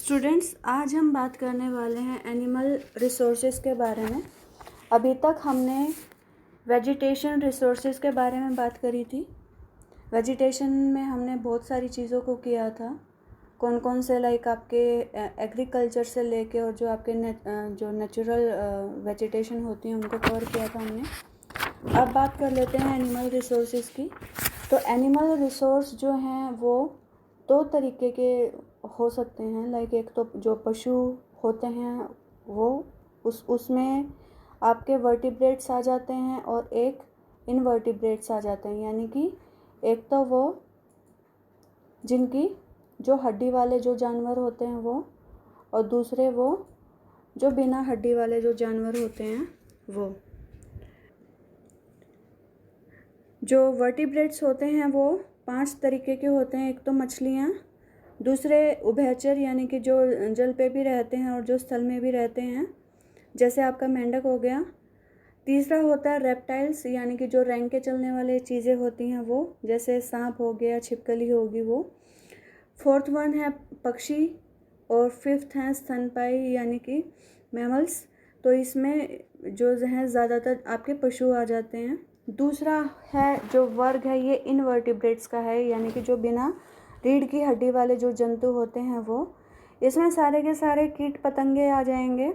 Students, आज हम बात करने वाले हैं एनिमल रिसोर्सेज के बारे में। अभी तक हमने वेजिटेशन रिसोर्सेज के बारे में बात करी थी। वेजिटेशन में हमने बहुत सारी चीज़ों को किया था, कौन कौन से लाइक आपके एग्रीकल्चर से लेके और जो आपके जो नेचुरल वेजिटेशन होती हैं उनको कवर किया था हमने। अब बात कर लेते हैं एनिमल रिसोर्सेज की। तो एनिमल रिसोर्स जो हैं वो दो तरीके के हो सकते हैं। लाइक एक तो जो पशु होते हैं वो उसमें आपके वर्टिब्रेट्स आ जाते हैं और एक इनवर्टिब्रेट्स आ जाते हैं। यानी कि एक तो वो जिनकी जो हड्डी वाले जो जानवर होते हैं वो, और दूसरे वो जो बिना हड्डी वाले जो जानवर होते हैं वो। जो वर्टिब्रेट्स होते हैं वो 5 तरीके के होते हैं। एक तो मछलियाँ, दूसरे उभयचर यानी कि जो जल पे भी रहते हैं और जो स्थल में भी रहते हैं, जैसे आपका मेंढक हो गया। तीसरा होता है रेप्टाइल्स यानी कि जो रेंग के चलने वाले चीज़ें होती हैं वो, जैसे सांप हो गया, छिपकली होगी वो। फोर्थ वन है पक्षी और फिफ्थ है स्तनपायी यानी कि मैमल्स। तो इसमें जो हैं ज़्यादातर आपके पशु आ जाते हैं। दूसरा है जो वर्ग है ये इनवर्टिब्रेट्स का है, यानी कि जो बिना रीढ़ की हड्डी वाले जो जंतु होते हैं वो। इसमें सारे के सारे कीट पतंगे आ जाएंगे।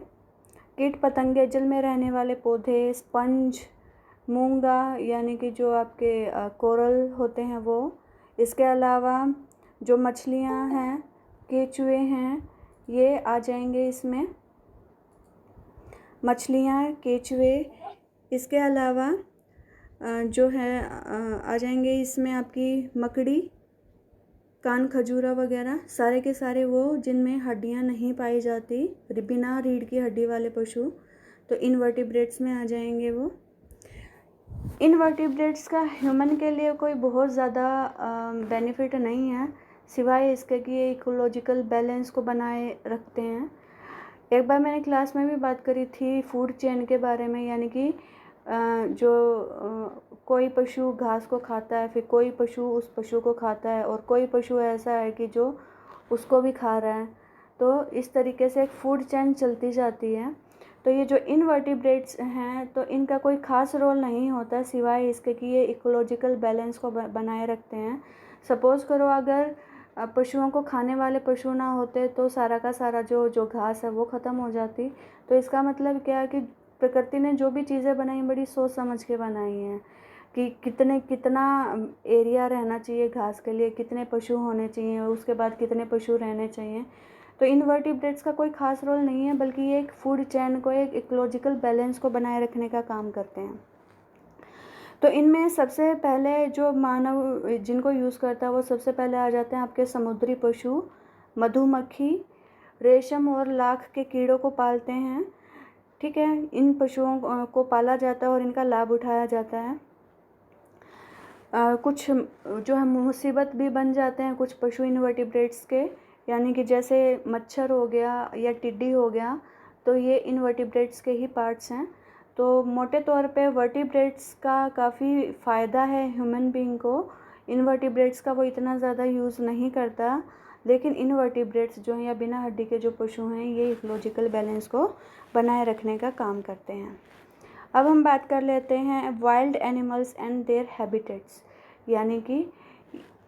कीट पतंगे, जल में रहने वाले पौधे, स्पंज, मूंगा यानी कि जो आपके कोरल होते हैं वो। इसके अलावा जो मछलियां हैं, केचुए हैं, ये आ जाएंगे इसमें। मछलियां, केचुए, इसके अलावा जो है आ जाएंगे इसमें आपकी मकड़ी, कान खजूरा वगैरह, सारे के सारे वो जिनमें हड्डियां नहीं पाई जाती, बिना रीढ़ की हड्डी वाले पशु। तो इनवर्टिब्रेट्स में आ जाएंगे वो। इनवर्टिब्रेट्स का ह्यूमन के लिए कोई बहुत ज़्यादा बेनिफिट नहीं है, सिवाय इसके कि ये इकोलॉजिकल बैलेंस को बनाए रखते हैं। एक बार मैंने क्लास में भी बात करी थी फूड चेन के बारे में, यानी कि जो कोई पशु घास को खाता है, फिर कोई पशु उस पशु को खाता है, और कोई पशु ऐसा है कि जो उसको भी खा रहा है। तो इस तरीके से एक फूड चेन चलती जाती है। तो ये जो इनवर्टिब्रेट्स हैं तो इनका कोई ख़ास रोल नहीं होता, सिवाय इसके कि ये इकोलॉजिकल बैलेंस को बनाए रखते हैं। सपोज़ करो अगर पशुओं को खाने वाले पशु ना होते तो सारा का सारा जो घास है वो ख़त्म हो जाती। तो इसका मतलब क्या है कि प्रकृति ने जो भी चीज़ें बनाई बड़ी सोच समझ के बनाई हैं कि कितना एरिया रहना चाहिए घास के लिए, कितने पशु होने चाहिए, उसके बाद कितने पशु रहने चाहिए। तो इनवर्टिब्रेट्स का कोई ख़ास रोल नहीं है, बल्कि ये एक फूड चेन को, एक इकोलॉजिकल बैलेंस को बनाए रखने का काम करते हैं। तो इनमें सबसे पहले जो मानव जिनको यूज़ करता है वो सबसे पहले आ जाते हैं आपके समुद्री पशु। मधुमक्खी, रेशम और लाख के कीड़ों को पालते हैं। ठीक है, इन पशुओं को पाला जाता है और इनका लाभ उठाया जाता है। कुछ जो है मुसीबत भी बन जाते हैं कुछ पशु इनवर्टिब्रेट्स के, यानी कि जैसे मच्छर हो गया या टिड्डी हो गया, तो ये इनवर्टिब्रेट्स के ही पार्ट्स हैं। तो मोटे तौर पे वर्टिब्रेट्स का काफ़ी फ़ायदा है ह्यूमन बीइंग को। इनवर्टिब्रेट्स का वो इतना ज़्यादा यूज़ नहीं करता, लेकिन इनवर्टिब्रेट्स जो हैं या बिना हड्डी के जो पशु हैं ये इकोलॉजिकल बैलेंस को बनाए रखने का काम करते हैं। अब हम बात कर लेते हैं wild animals and there habitats, यानी कि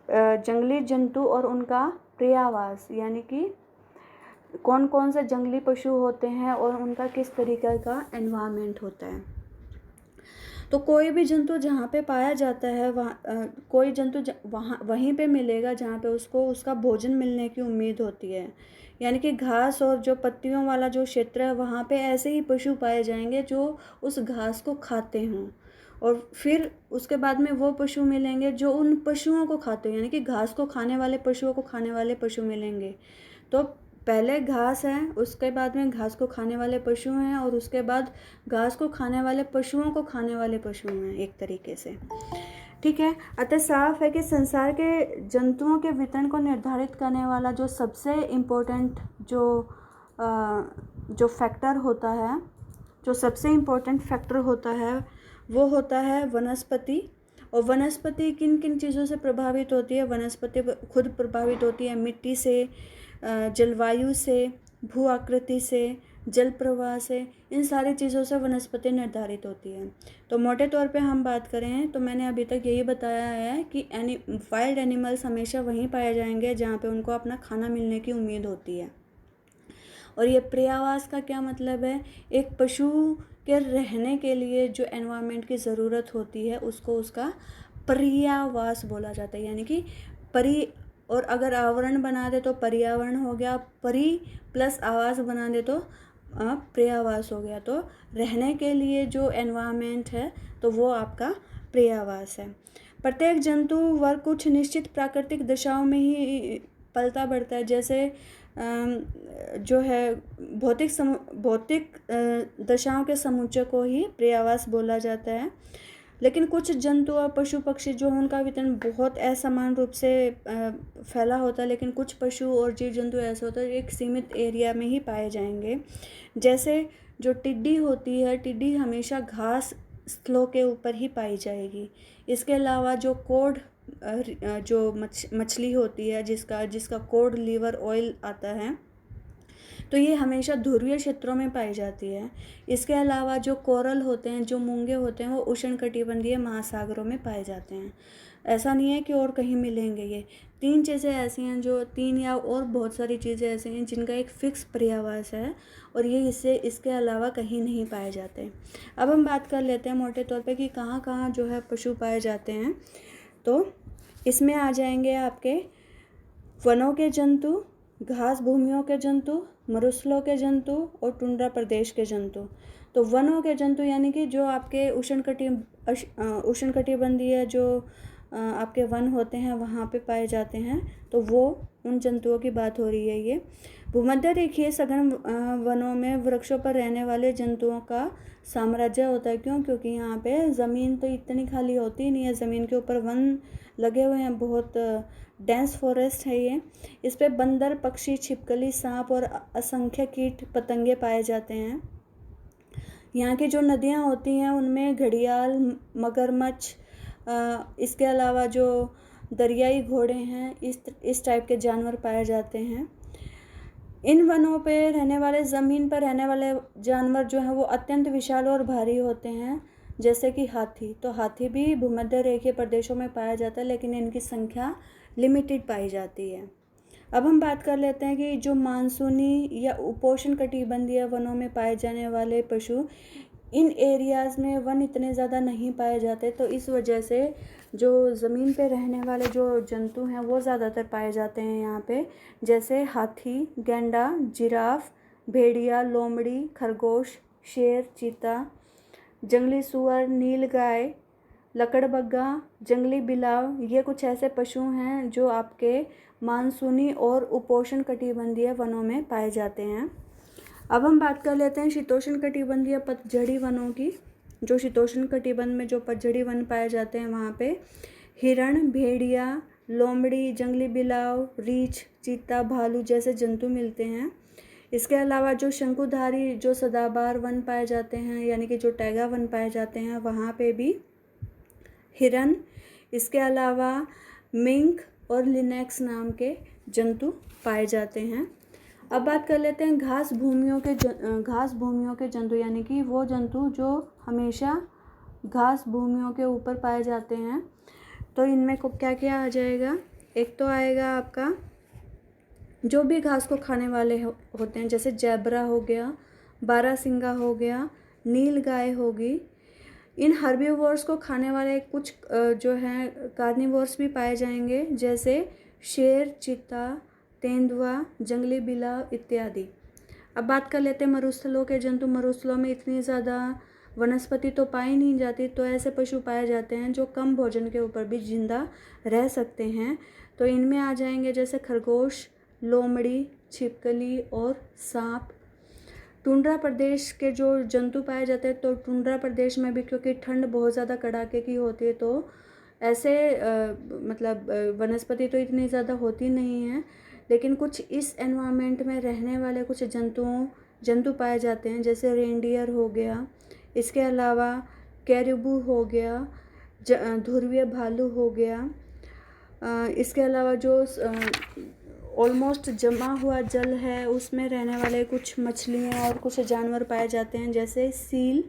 जंगली जंतु और उनका प्रियावास, यानी कि कौन कौन से जंगली पशु होते हैं और उनका किस तरीके का एनवायरनमेंट होता है। तो कोई भी जंतु जहाँ पे पाया जाता है वहाँ कोई जंतु वहाँ वहीं पे मिलेगा जहाँ पे उसको उसका भोजन मिलने की उम्मीद होती है। यानी कि घास और जो पत्तियों वाला जो क्षेत्र है वहाँ पे ऐसे ही पशु पाए जाएंगे जो उस घास को खाते हों, और फिर उसके बाद में वो पशु मिलेंगे जो उन पशुओं को खाते हैं, यानी कि घास को खाने वाले पशुओं को खाने वाले पशु मिलेंगे। तो पहले घास है, उसके बाद में घास को खाने वाले पशु हैं, और उसके बाद घास को खाने वाले पशुओं को खाने वाले पशु हैं एक तरीके से। ठीक है, अतः साफ है कि संसार के जंतुओं के वितरण को निर्धारित करने वाला जो सबसे इम्पोर्टेंट जो फैक्टर होता है, जो सबसे इम्पोर्टेंट फैक्टर होता है वो होता है वनस्पति। और वनस्पति किन किन चीज़ों से प्रभावित होती है? वनस्पति खुद प्रभावित होती है मिट्टी से, जलवायु से, भू आकृति से, जल प्रवाह से, इन सारी चीज़ों से वनस्पति निर्धारित होती है। तो मोटे तौर पे हम बात करें तो मैंने अभी तक यही बताया है कि वाइल्ड एनिमल्स हमेशा वहीं पाए जाएंगे जहाँ पे उनको अपना खाना मिलने की उम्मीद होती है। और ये पर्यावास का क्या मतलब है? एक पशु के रहने के लिए जो एनवायरनमेंट की ज़रूरत होती है उसको उसका पर्यावास बोला जाता है। यानी कि परि और अगर आवरण बना दे तो पर्यावरण हो गया, परि प्लस आवास बना दे तो पर्यावास हो गया। तो रहने के लिए जो एनवायरनमेंट है तो वो आपका पर्यावास है। प्रत्येक जंतु वर्ग कुछ निश्चित प्राकृतिक दशाओं में ही पलता बढ़ता है। जैसे जो है भौतिक दशाओं के समुच्चय को ही पर्यावास बोला जाता है। लेकिन कुछ जंतु और पशु पक्षी जो उनका वितरण बहुत असमान रूप से फैला होता है, लेकिन कुछ पशु और जीव जंतु ऐसे होते हैं एक सीमित एरिया में ही पाए जाएंगे। जैसे जो टिड्डी होती है, टिड्डी हमेशा घास स्थलों के ऊपर ही पाई जाएगी। इसके अलावा जो कोड जो मछली होती है जिसका कोड लिवर ऑयल आता है, तो ये हमेशा ध्रुवीय क्षेत्रों में पाई जाती है। इसके अलावा जो कोरल होते हैं, जो मूंगे होते हैं, वो उष्णकटिबंधीय महासागरों में पाए जाते हैं। ऐसा नहीं है कि और कहीं मिलेंगे। ये 3 चीज़ें ऐसी हैं, जो 3 या और बहुत सारी चीज़ें ऐसी हैं जिनका एक फिक्स पर्यावास है और ये इसके अलावा कहीं नहीं पाए जाते। अब हम बात कर लेते हैं मोटे तौर पे कि कहाँ कहाँ जो है पशु पाए जाते हैं। तो इसमें आ जाएंगे आपके वनों के जंतु, घास भूमियों के जंतु, मरुस्थलों के जंतु और टुंड्रा प्रदेश के जंतु। तो वनों के जंतु यानी कि जो आपके उष्णकटिबंधीय जो आपके वन होते हैं वहाँ पे पाए जाते हैं, तो वो उन जंतुओं की बात हो रही है। ये भूमध्य रेखीय सघन वनों में वृक्षों पर रहने वाले जंतुओं का साम्राज्य होता है। क्यों? क्योंकि यहाँ पे ज़मीन तो इतनी खाली होती नहीं है, ज़मीन के ऊपर वन लगे हुए हैं, बहुत डेंस फॉरेस्ट है ये। इस पे बंदर, पक्षी, छिपकली, सांप और असंख्य कीट पतंगे पाए जाते हैं। यहाँ की जो नदियाँ होती हैं उनमें घड़ियाल, मगरमच्छ, इसके अलावा जो दरियाई घोड़े हैं, इस टाइप के जानवर पाए जाते हैं। इन वनों पे रहने वाले, ज़मीन पर रहने वाले जानवर जो हैं वो अत्यंत विशाल और भारी होते हैं, जैसे कि हाथी। तो हाथी भी भूमध्य रेखीय प्रदेशों में पाया जाता है, लेकिन इनकी संख्या लिमिटेड पाई जाती है। अब हम बात कर लेते हैं कि जो मानसूनी या उपोष्णकटिबंधीय वनों में पाए जाने वाले पशु, इन एरियाज़ में वन इतने ज़्यादा नहीं पाए जाते, तो इस वजह से जो ज़मीन पे रहने वाले जो जंतु हैं वो ज़्यादातर पाए जाते हैं यहाँ पे। जैसे हाथी, गैंडा, जिराफ, भेड़िया, लोमड़ी, खरगोश, शेर, चीता, जंगली सुअर, नीलगाय, लकड़बग्गा, जंगली बिलाव। ये कुछ ऐसे पशु हैं जो आपके मानसूनी और उपोष्णकटिबंधीय वनों में पाए जाते हैं। अब हम बात कर लेते हैं शीतोष्णकटिबंधीय पतझड़ी वनों की। जो शीतोष्णकटिबंध में जो पतझड़ी वन पाए जाते हैं वहाँ पे हिरण, भेड़िया, लोमड़ी, जंगली बिलाव, रीछ, चीता, भालू जैसे जंतु मिलते हैं। इसके अलावा जो शंकुधारी, जो सदाबहार वन पाए जाते हैं, यानी कि जो टैगा वन पाए जाते हैं, वहाँ पे भी हिरन, इसके अलावा मिंक और लिनेक्स नाम के जंतु पाए जाते हैं। अब बात कर लेते हैं घास भूमियों के जंतु, यानी कि वो जंतु जो हमेशा घास भूमियों के ऊपर पाए जाते हैं। तो इनमें को क्या क्या आ जाएगा? एक तो आएगा आपका जो भी घास को खाने वाले होते हैं, जैसे जैबरा हो गया, बारहसिंगा हो गया, नीलगाय होगी। इन हर्बीवोर्स को खाने वाले कुछ जो हैं कार्निवोर्स भी पाए जाएंगे, जैसे शेर, चीता, तेंदुआ, जंगली बिलाव इत्यादि। अब बात कर लेते हैं मरुस्थलों के जंतु। मरुस्थलों में इतनी ज़्यादा वनस्पति तो पाई नहीं जाती, तो ऐसे पशु पाए जाते हैं जो कम भोजन के ऊपर भी जिंदा रह सकते हैं। तो इनमें आ जाएंगे जैसे खरगोश, लोमड़ी, छिपकली और सांप। टुंड्रा प्रदेश के जो जंतु पाए जाते हैं, तो टुंड्रा प्रदेश में भी क्योंकि ठंड बहुत ज़्यादा कड़ाके की होती है, तो ऐसे वनस्पति तो इतनी ज़्यादा होती नहीं है, लेकिन कुछ इस एनवायरनमेंट में रहने वाले कुछ जंतु पाए जाते हैं, जैसे रेंडियर हो गया, इसके अलावा कैरिबू हो गया, ध्रुवीय भालू हो गया, इसके अलावा जो ऑलमोस्ट जमा हुआ जल है उसमें रहने वाले कुछ मछलियाँ और कुछ जानवर पाए जाते हैं, जैसे सील,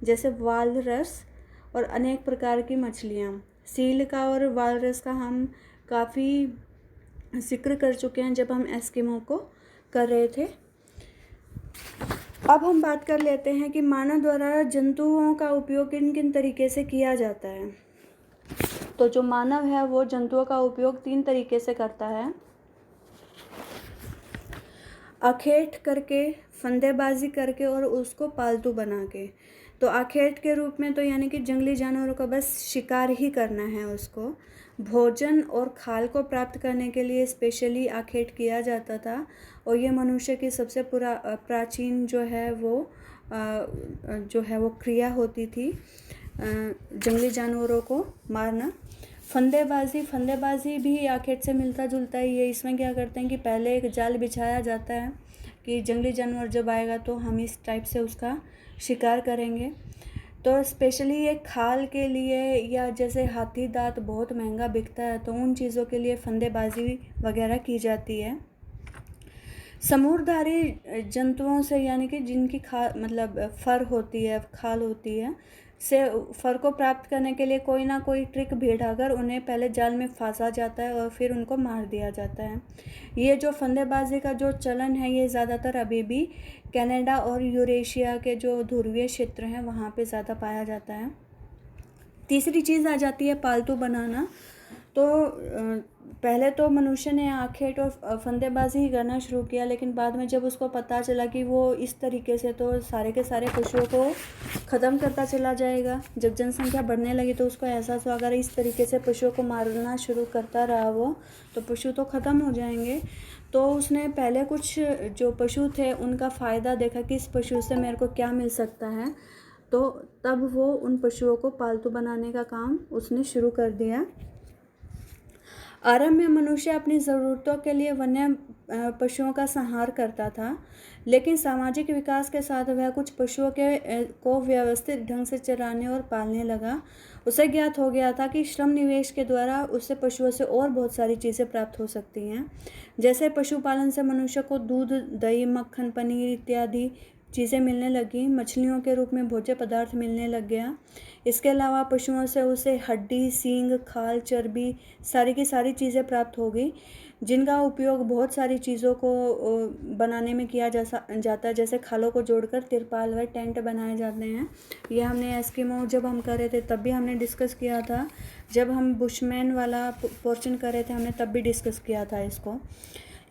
जैसे वालरस और अनेक प्रकार की मछलियाँ। सील का और वालरस का हम काफ़ी जिक्र कर चुके हैं जब हम एस्किमो को कर रहे थे। अब हम बात कर लेते हैं कि मानव द्वारा जंतुओं का उपयोग किन किन तरीके से किया जाता है। तो जो मानव है वो जंतुओं का उपयोग 3 तरीके से करता है, आखेट करके, फंदेबाजी करके और उसको पालतू बना के। तो आखेट के रूप में तो यानी कि जंगली जानवरों का बस शिकार ही करना है उसको। भोजन और खाल को प्राप्त करने के लिए स्पेशली आखेट किया जाता था, और ये मनुष्य की सबसे प्राचीन जो है वो क्रिया होती थी, जंगली जानवरों को मारना। फंदेबाजी भी आखेट से मिलता जुलता ही है। इसमें क्या करते हैं कि पहले एक जाल बिछाया जाता है कि जंगली जानवर जब आएगा तो हम इस टाइप से उसका शिकार करेंगे। तो स्पेशली ये खाल के लिए, या जैसे हाथी दांत बहुत महंगा बिकता है तो उन चीज़ों के लिए फंदेबाजी वगैरह की जाती है। समूरधारी जंतुओं से, यानी कि जिनकी फर होती है, खाल होती है, से फर को प्राप्त करने के लिए कोई ना कोई ट्रिक भेड़ाकर उन्हें पहले जाल में फंसा जाता है और फिर उनको मार दिया जाता है। ये जो फंदेबाजी का जो चलन है ये ज़्यादातर अभी भी कनाडा और यूरेशिया के जो ध्रुवीय क्षेत्र हैं वहाँ पे ज़्यादा पाया जाता है। तीसरी चीज़ आ जाती है पालतू बनाना। तो पहले तो मनुष्य ने आखेट और फंदेबाजी ही करना शुरू किया, लेकिन बाद में जब उसको पता चला कि वो इस तरीके से तो सारे के सारे पशुओं को ख़त्म करता चला जाएगा, जब जनसंख्या बढ़ने लगी तो उसको एहसास हुआ अगर इस तरीके से पशुओं को मारना शुरू करता रहा वो तो पशु तो ख़त्म हो जाएंगे। तो उसने पहले कुछ जो पशु थे उनका फ़ायदा देखा कि इस पशु से मेरे को क्या मिल सकता है, तो तब वो उन पशुओं को पालतू बनाने का काम उसने शुरू कर दिया। आरंभ में मनुष्य अपनी ज़रूरतों के लिए वन्य पशुओं का संहार करता था, लेकिन सामाजिक विकास के साथ वह कुछ पशुओं को व्यवस्थित ढंग से चराने और पालने लगा। उसे ज्ञात हो गया था कि श्रम निवेश के द्वारा उससे पशुओं से और बहुत सारी चीज़ें प्राप्त हो सकती हैं। जैसे पशुपालन से मनुष्य को दूध, दही, मक्खन, पनीर इत्यादि चीज़ें मिलने लगी, मछलियों के रूप में भोज्य पदार्थ मिलने लग गया। इसके अलावा पशुओं से उसे हड्डी, सींग, खाल, चर्बी, सारी की सारी चीज़ें प्राप्त हो गई, जिनका उपयोग बहुत सारी चीज़ों को बनाने में किया जाता है। जैसे खालों को जोड़कर तिरपाल व टेंट बनाए जाते हैं। यह हमने एस्किमो जब हम कर रहे थे तब भी हमने डिस्कस किया था, जब हम बुशमैन वाला पोर्शन कर रहे थे हमने तब भी डिस्कस किया था इसको।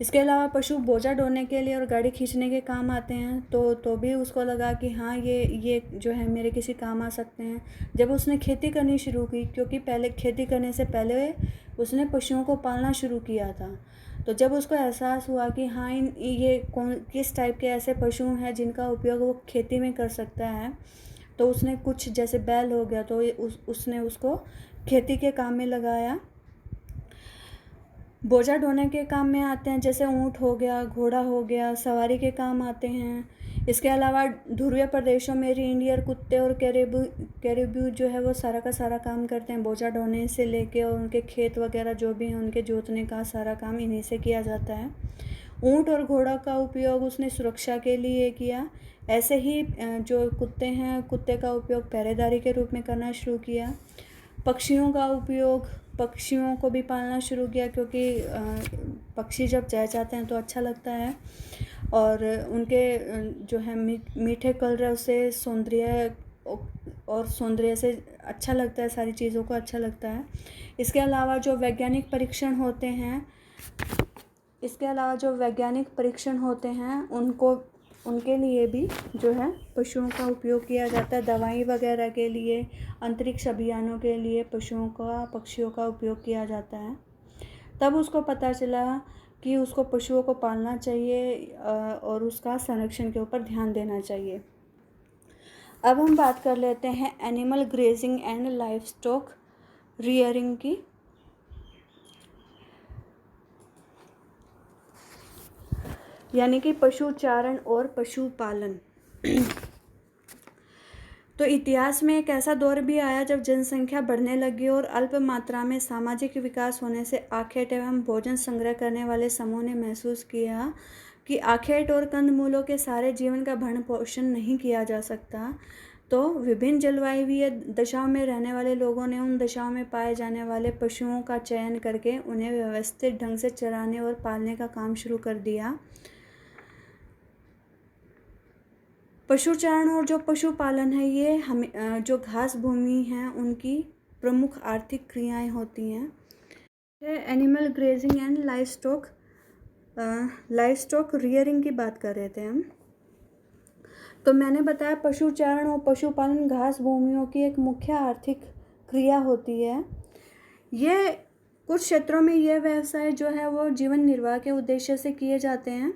इसके अलावा पशु बोझा ढोने के लिए और गाड़ी खींचने के काम आते हैं, तो भी उसको लगा कि हाँ ये जो है मेरे किसी काम आ सकते हैं। जब उसने खेती करनी शुरू की, क्योंकि पहले खेती करने से पहले उसने पशुओं को पालना शुरू किया था, तो जब उसको एहसास हुआ कि हाँ ये किस टाइप के ऐसे पशु हैं जिनका उपयोग वो खेती में कर सकता है, तो उसने कुछ जैसे बैल हो गया तो उसने उसको खेती के काम में लगाया। बोझा ढोने के काम में आते हैं, जैसे ऊँट हो गया, घोड़ा हो गया, सवारी के काम आते हैं। इसके अलावा ध्रुवीय प्रदेशों में रेनडियर, कुत्ते और कैरिब्यू जो है वो सारा का सारा काम करते हैं, बोझा ढोने से लेके, और उनके खेत वगैरह जो भी हैं उनके जोतने का सारा काम इन्हीं से किया जाता है। ऊँट और घोड़ा का उपयोग उसने सुरक्षा के लिए किया। ऐसे ही जो कुत्ते हैं, कुत्ते का उपयोग पहरेदारी के रूप में करना शुरू किया। पक्षियों को भी पालना शुरू किया, क्योंकि पक्षी जब चहचहाते हैं तो अच्छा लगता है, और उनके जो है मीठे कलरव से सौंदर्य से अच्छा लगता है, सारी चीज़ों को अच्छा लगता है। इसके अलावा जो वैज्ञानिक परीक्षण होते हैं उनके लिए भी जो है पशुओं का उपयोग किया जाता है। दवाई वगैरह के लिए, अंतरिक्ष अभियानों के लिए पक्षियों का उपयोग किया जाता है। तब उसको पता चला कि उसको पशुओं को पालना चाहिए और उसका संरक्षण के ऊपर ध्यान देना चाहिए। अब हम बात कर लेते हैं animal grazing and life stock rearing की। यानी कि पशुचारण और पशुपालन। तो इतिहास में एक ऐसा दौर भी आया जब जनसंख्या बढ़ने लगी और अल्प मात्रा में सामाजिक विकास होने से आखेट एवं भोजन संग्रह करने वाले समूह ने महसूस किया कि आखेट और कंदमूलों के सारे जीवन का भरण पोषण नहीं किया जा सकता। तो विभिन्न जलवायु दशाओं में रहने वाले लोगों ने उन दशाओं में पाए जाने वाले पशुओं का चयन करके उन्हें व्यवस्थित ढंग से चराने और पालने का काम शुरू कर दिया। पशुचारण और जो पशुपालन है, ये हमें जो घास भूमि हैं उनकी प्रमुख आर्थिक क्रियाएं होती हैं। Animal grazing and livestock rearing की बात कर रहे थे हम। तो मैंने बताया पशुचारण और पशुपालन घास भूमियों की एक मुख्य आर्थिक क्रिया होती है। ये कुछ क्षेत्रों में यह व्यवसाय जो है वो जीवन निर्वाह के उद्देश्य से किए जाते हैं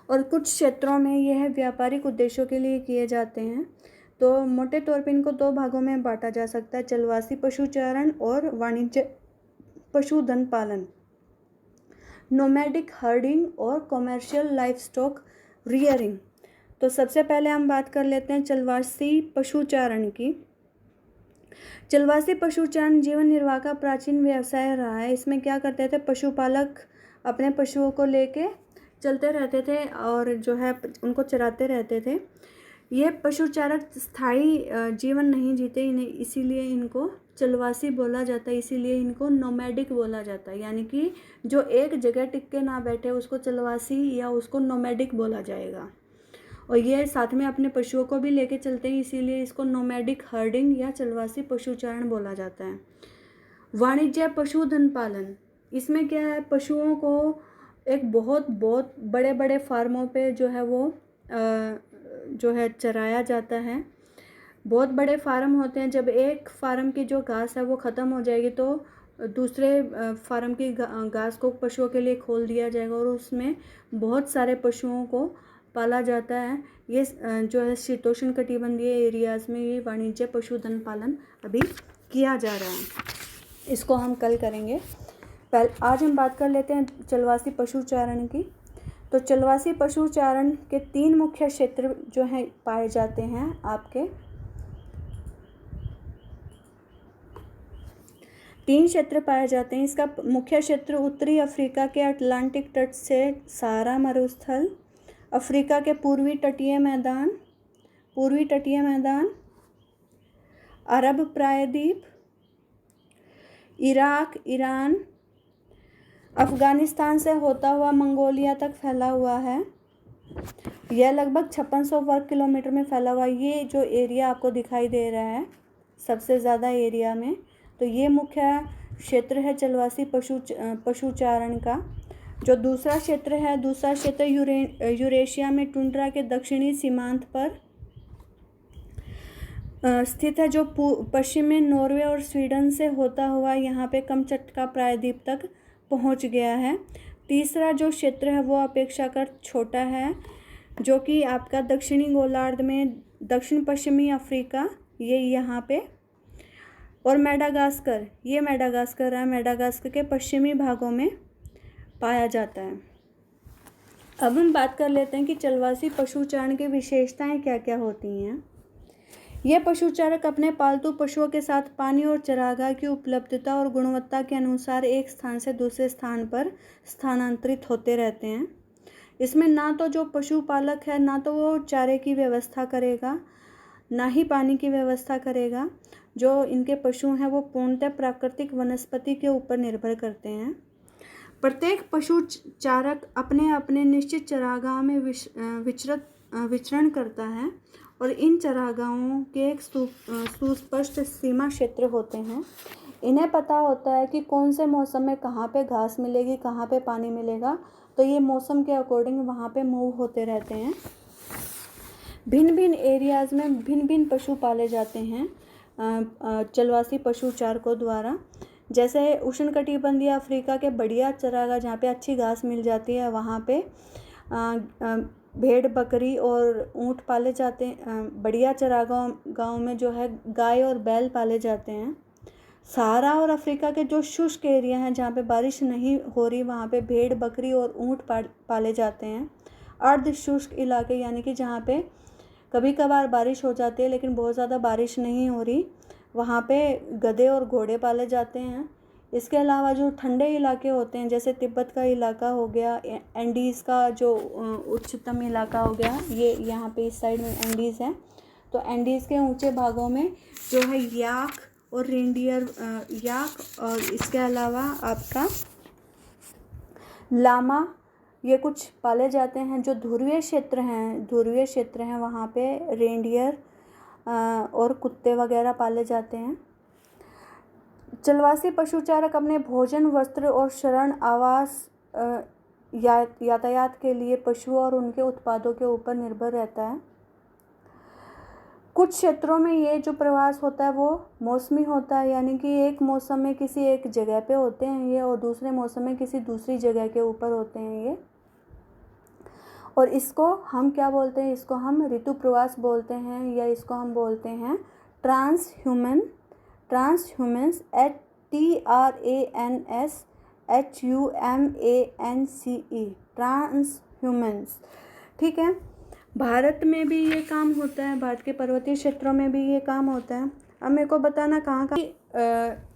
और कुछ क्षेत्रों में यह व्यापारिक उद्देश्यों के लिए किए जाते हैं। तो मोटे तौर पे इनको दो भागों में बांटा जा सकता है, चलवासी पशुचारण और वाणिज्य पशुधन पालन, नोमैडिक हर्डिंग और कॉमर्शियल लाइवस्टॉक रियरिंग। तो सबसे पहले हम बात कर लेते हैं चलवासी पशुचारण की। चलवासी पशुचारण जीवन निर्वाह का प्राचीन व्यवसाय रहा है। इसमें क्या करते थे, पशुपालक अपने पशुओं को लेके चलते रहते थे और जो है उनको चराते रहते थे। ये पशुचारक स्थायी जीवन नहीं जीते, इन्हें इसीलिए इनको चलवासी बोला जाता है, इसीलिए इनको नोमैडिक बोला जाता है। यानी कि जो एक जगह टिक के ना बैठे उसको चलवासी या उसको नोमैडिक बोला जाएगा। और ये साथ में अपने पशुओं को भी लेके चलते हैं, इसीलिए इसको नोमैडिक हर्डिंग या चलवासी पशुचारण बोला जाता है। वाणिज्य पशुधन पालन, इसमें क्या है, पशुओं को एक बहुत बड़े बड़े फार्मों पे जो है वो जो है चराया जाता है। बहुत बड़े फार्म होते हैं। जब एक फार्म की जो घास है वो ख़त्म हो जाएगी तो दूसरे फार्म की घास को पशुओं के लिए खोल दिया जाएगा और उसमें बहुत सारे पशुओं को पाला जाता है। ये जो है शीतोष्ण कटिबंधीय एरियाज़ में ये वाणिज्य पशुधन पालन अभी किया जा रहा है। इसको हम कल करेंगे। आज हम बात कर लेते हैं चलवासी पशुचारण की। तो चलवासी पशुचारण के 3 मुख्य क्षेत्र जो हैं पाए जाते हैं आपके। 3 क्षेत्र पाए जाते हैं। इसका मुख्य क्षेत्र उत्तरी अफ्रीका के अटलांटिक तट से सहारा मरुस्थल, अफ्रीका के पूर्वी तटीय मैदान, अरब प्रायद्वीप, इराक, ईरान, अफ़गानिस्तान से होता हुआ मंगोलिया तक फैला हुआ है। यह लगभग 5600 वर्ग किलोमीटर में फैला हुआ है। ये जो एरिया आपको दिखाई दे रहा है सबसे ज़्यादा एरिया में, तो ये मुख्य क्षेत्र है चलवासी पशुचारण का। जो दूसरा क्षेत्र यूरेशिया में टुंड्रा के दक्षिणी सीमांत पर स्थित है, जो पश्चिम में नॉर्वे और स्वीडन से होता हुआ यहाँ पे कमचटका प्रायद्वीप तक पहुँच गया है। तीसरा जो क्षेत्र है वो अपेक्षाकृत छोटा है, जो कि आपका दक्षिणी गोलार्ध में दक्षिण पश्चिमी अफ्रीका, ये यहाँ पे, और मेडागास्कर, ये मेडागास्कर के पश्चिमी भागों में पाया जाता है। अब हम बात कर लेते हैं कि चलवासी पशुचारण की विशेषताएं क्या क्या होती हैं। ये पशुचारक अपने पालतू पशुओं के साथ पानी और चारागाह की उपलब्धता और गुणवत्ता के अनुसार एक स्थान से दूसरे स्थान पर स्थानांतरित होते रहते हैं। इसमें ना तो जो पशुपालक है ना तो वो चारे की व्यवस्था करेगा, ना ही पानी की व्यवस्था करेगा। जो इनके पशु हैं वो पूर्णतः प्राकृतिक वनस्पति के ऊपर निर्भर करते हैं। प्रत्येक पशुचारक अपने अपने निश्चित चारागाह में विचरण करता है और इन चारागाहों के एक सुस्पष्ट सीमा क्षेत्र होते हैं। इन्हें पता होता है कि कौन से मौसम में कहाँ पे घास मिलेगी, कहाँ पे पानी मिलेगा, तो ये मौसम के अकॉर्डिंग वहाँ पे मूव होते रहते हैं। भिन्न भिन्न एरियाज़ में भिन्न भिन्न पशु पाले जाते हैं चलवासी पशुचारकों द्वारा। जैसे उष्णकटिबंधीय अफ्रीका के बढ़िया चरागाह जहाँ पे अच्छी घास मिल जाती है, वहाँ पे भेड़, बकरी और ऊँट पाले जाते हैं। बढ़िया चरागाहों में जो है गाय और बैल पाले जाते हैं। सहारा और अफ्रीका के जो शुष्क एरिया हैं जहाँ पे बारिश नहीं हो रही, वहाँ पे भेड़, बकरी और ऊँट पाले जाते हैं। अर्ध शुष्क इलाके यानी कि जहाँ पे कभी कभार बारिश हो जाती है लेकिन बहुत ज़्यादा बारिश नहीं हो रही। वहाँ पे गधे और घोड़े पाले जाते हैं। इसके अलावा जो ठंडे इलाके होते हैं जैसे तिब्बत का इलाका हो गया, एंडीज़ का जो उच्चतम इलाका हो गया, ये यहाँ पे इस साइड में एंडीज़ है। तो एंडीज़ के ऊंचे भागों में जो है याक और रेंडियर, याक और इसके अलावा आपका लामा, ये कुछ पाले जाते हैं। जो ध्रुवीय क्षेत्र हैं वहाँ पे रेंडियर और कुत्ते वगैरह पाले जाते हैं। जलवासी पशुचारक अपने भोजन, वस्त्र और शरण, आवास, यातायात के लिए पशुओं और उनके उत्पादों के ऊपर निर्भर रहता है। कुछ क्षेत्रों में ये जो प्रवास होता है वो मौसमी होता है, यानी कि एक मौसम में किसी एक जगह पे होते हैं ये और दूसरे मौसम में किसी दूसरी जगह के ऊपर होते हैं ये। और इसको हम क्या बोलते हैं, इसको हम ऋतु प्रवास बोलते हैं, या इसको हम बोलते हैं ट्रांसह्यूमंस, TRANSHUMANCE, ट्रांसह्यूमंस। ठीक है। भारत में भी ये काम होता है, भारत के पर्वतीय क्षेत्रों में भी ये काम होता है। अब मेरे को बताना कहाँ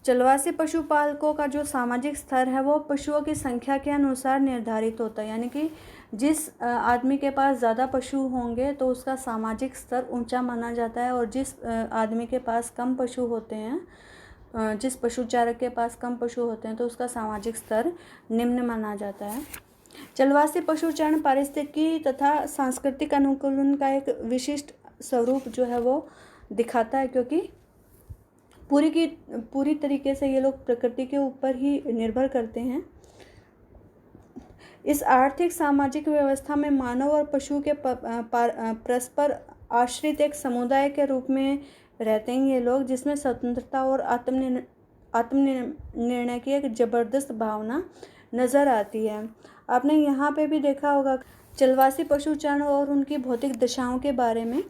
चलवासी पशुपालकों का जो सामाजिक स्तर है वो पशुओं की संख्या के अनुसार निर्धारित होता है, यानी कि जिस आदमी के पास ज़्यादा पशु होंगे तो उसका सामाजिक स्तर ऊंचा माना जाता है, और जिस आदमी के पास कम पशु होते हैं, जिस पशुचारक के पास कम पशु होते हैं तो उसका सामाजिक स्तर निम्न माना जाता है। चलवासी पशुचारण पारिस्थितिकी तथा सांस्कृतिक अनुकूलन का एक विशिष्ट स्वरूप जो है वो दिखाता है, क्योंकि पूरी तरीके से ये लोग प्रकृति के ऊपर ही निर्भर करते हैं। इस आर्थिक सामाजिक व्यवस्था में मानव और पशु के परस्पर आश्रित एक समुदाय के रूप में रहते हैं ये लोग, जिसमें स्वतंत्रता और आत्मनिर्णय की एक ज़बरदस्त भावना नज़र आती है। आपने यहाँ पे भी देखा होगा चलवासी पशुचारण और उनकी भौतिक दशाओं के बारे में।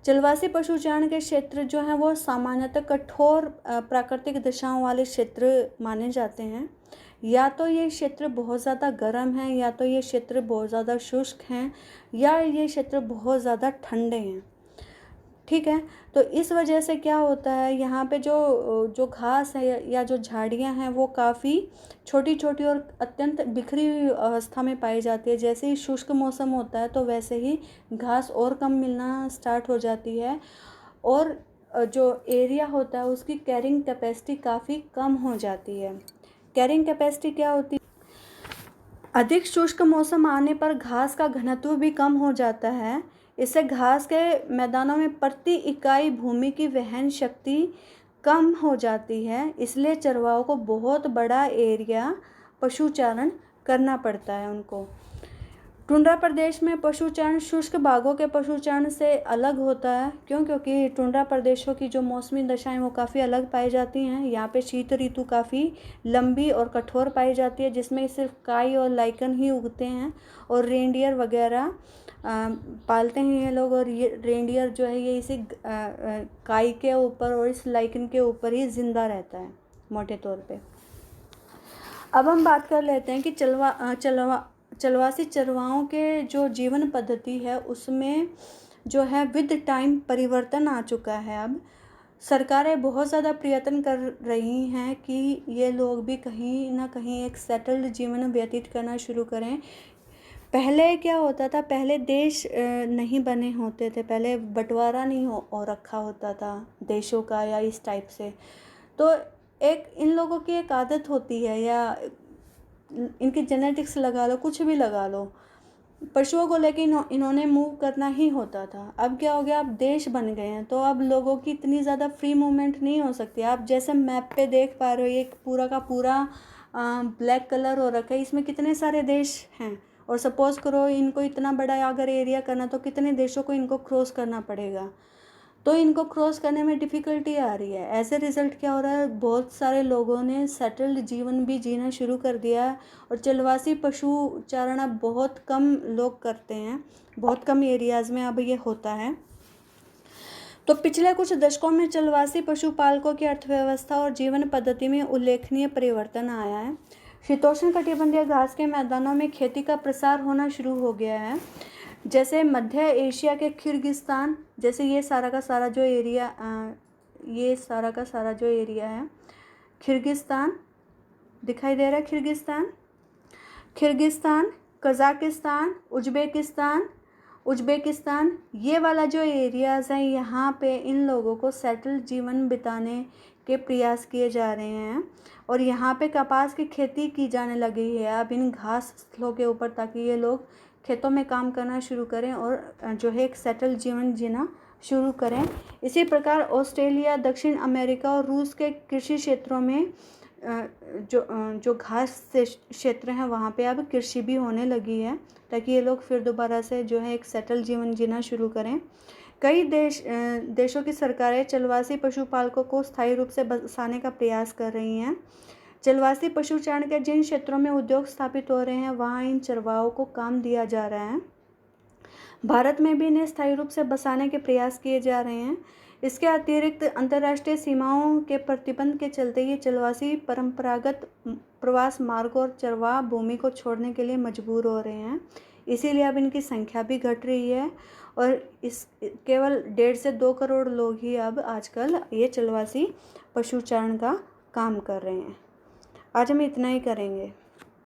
चलवासी पशुचारण के क्षेत्र जो हैं वो सामान्यतः कठोर प्राकृतिक दशाओं वाले क्षेत्र माने जाते हैं। या तो ये क्षेत्र बहुत ज़्यादा गर्म है, या तो ये क्षेत्र बहुत ज़्यादा शुष्क हैं, या ये क्षेत्र बहुत ज़्यादा ठंडे हैं। ठीक है। तो इस वजह से क्या होता है, यहाँ पे जो घास है या जो झाड़ियाँ हैं वो काफ़ी छोटी छोटी और अत्यंत बिखरी हुई अवस्था में पाई जाती है। जैसे ही शुष्क मौसम होता है तो वैसे ही घास और कम मिलना स्टार्ट हो जाती है, और जो एरिया होता है उसकी कैरिंग कैपेसिटी काफ़ी कम हो जाती है। कैरिंग कैपेसिटी क्या होती है, अधिक शुष्क मौसम आने पर घास का घनत्व भी कम हो जाता है। इससे घास के मैदानों में प्रति इकाई भूमि की वहन शक्ति कम हो जाती है, इसलिए चरवाहों को बहुत बड़ा एरिया पशुचारण करना पड़ता है उनको। टुंड्रा प्रदेश में पशुचारण शुष्क भागों के पशुचारण से अलग होता है। क्योंकि टुंड्रा प्रदेशों की जो मौसमी दशाएं वो काफ़ी अलग पाई जाती हैं। यहाँ पे शीत ऋतु काफ़ी लंबी और कठोर पाई जाती है, जिसमें सिर्फ काई और लाइकन ही उगते हैं, और रेंडियर वगैरह पालते हैं ये लोग। और ये रेंडियर जो है ये इसी काई के ऊपर और इस लाइकन के ऊपर ही ज़िंदा रहता है मोटे तौर पे। अब हम बात कर लेते हैं कि चलवासी चरवाहों के जो जीवन पद्धति है उसमें जो है विद टाइम परिवर्तन आ चुका है। अब सरकारें बहुत ज़्यादा प्रयत्न कर रही हैं कि ये लोग भी कहीं ना कहीं एक सेटल्ड जीवन व्यतीत करना शुरू करें। पहले क्या होता था, पहले देश नहीं बने होते थे, पहले बंटवारा नहीं हो रखा होता था देशों का या इस टाइप से। तो एक इन लोगों की एक आदत होती है, या इनकी जेनेटिक्स लगा लो, कुछ भी लगा लो, पशुओं को लेके इन्होंने मूव करना ही होता था। अब क्या हो गया, अब देश बन गए हैं तो अब लोगों की इतनी ज़्यादा फ्री मूवमेंट नहीं हो सकती। आप जैसे मैप पे देख पा रहे हो ये पूरा का पूरा ब्लैक कलर हो रखा है, इसमें कितने सारे देश हैं, और सपोज़ करो इनको इतना बड़ा अगर एरिया करना तो कितने देशों को इनको क्रॉस करना पड़ेगा, तो इनको क्रॉस करने में डिफ़िकल्टी आ रही है। एज ए रिज़ल्ट क्या हो रहा है, बहुत सारे लोगों ने सेटल्ड जीवन भी जीना शुरू कर दिया है, और चलवासी पशुचारण अब बहुत कम लोग करते हैं, बहुत कम एरियाज़ में अब ये होता है। तो पिछले कुछ दशकों में चलवासी पशुपालकों की अर्थव्यवस्था और जीवन पद्धति में उल्लेखनीय परिवर्तन आया है। शीतोष्ण कटिबंधीय घास के मैदानों में खेती का प्रसार होना शुरू हो गया है। जैसे मध्य एशिया के किर्गिस्तान, जैसे ये सारा का सारा जो एरिया है, किर्गिस्तान दिखाई दे रहा है, किर्गिस्तान, कज़ाकिस्तान, उज़्बेकिस्तान, ये वाला जो एरियाज़ हैं, यहाँ पे इन लोगों को सेटल्ड जीवन बिताने के प्रयास किए जा रहे हैं और यहाँ पे कपास की खेती की जाने लगी है अब इन घास स्थलों के ऊपर, ताकि ये लोग खेतों में काम करना शुरू करें और जो है एक सेटल जीवन जीना शुरू करें। इसी प्रकार ऑस्ट्रेलिया, दक्षिण अमेरिका और रूस के कृषि क्षेत्रों में जो घास से क्षेत्र हैं वहाँ पे अब कृषि भी होने लगी है, ताकि ये लोग फिर दोबारा से जो है एक सेटल जीवन जीना शुरू करें। कई देशों की सरकारें चलवासी पशुपालकों को स्थायी रूप से बसाने का प्रयास कर रही हैं। चलवासी पशुचारण के जिन क्षेत्रों में उद्योग स्थापित हो रहे हैं वहाँ इन चरवाहों को काम दिया जा रहा है। भारत में भी इन्हें स्थायी रूप से बसाने के प्रयास किए जा रहे हैं। इसके अतिरिक्त अंतर्राष्ट्रीय सीमाओं के प्रतिबंध के चलते ये चलवासी परंपरागत प्रवास मार्गों और चरवाह भूमि को छोड़ने के लिए मजबूर हो रहे हैं। इसीलिए अब इनकी संख्या भी घट रही है और इस केवल 1.5 से 2 करोड़ लोग ही अब आजकल ये चलवासी पशुचारण का काम कर रहे हैं। आज हम इतना ही करेंगे।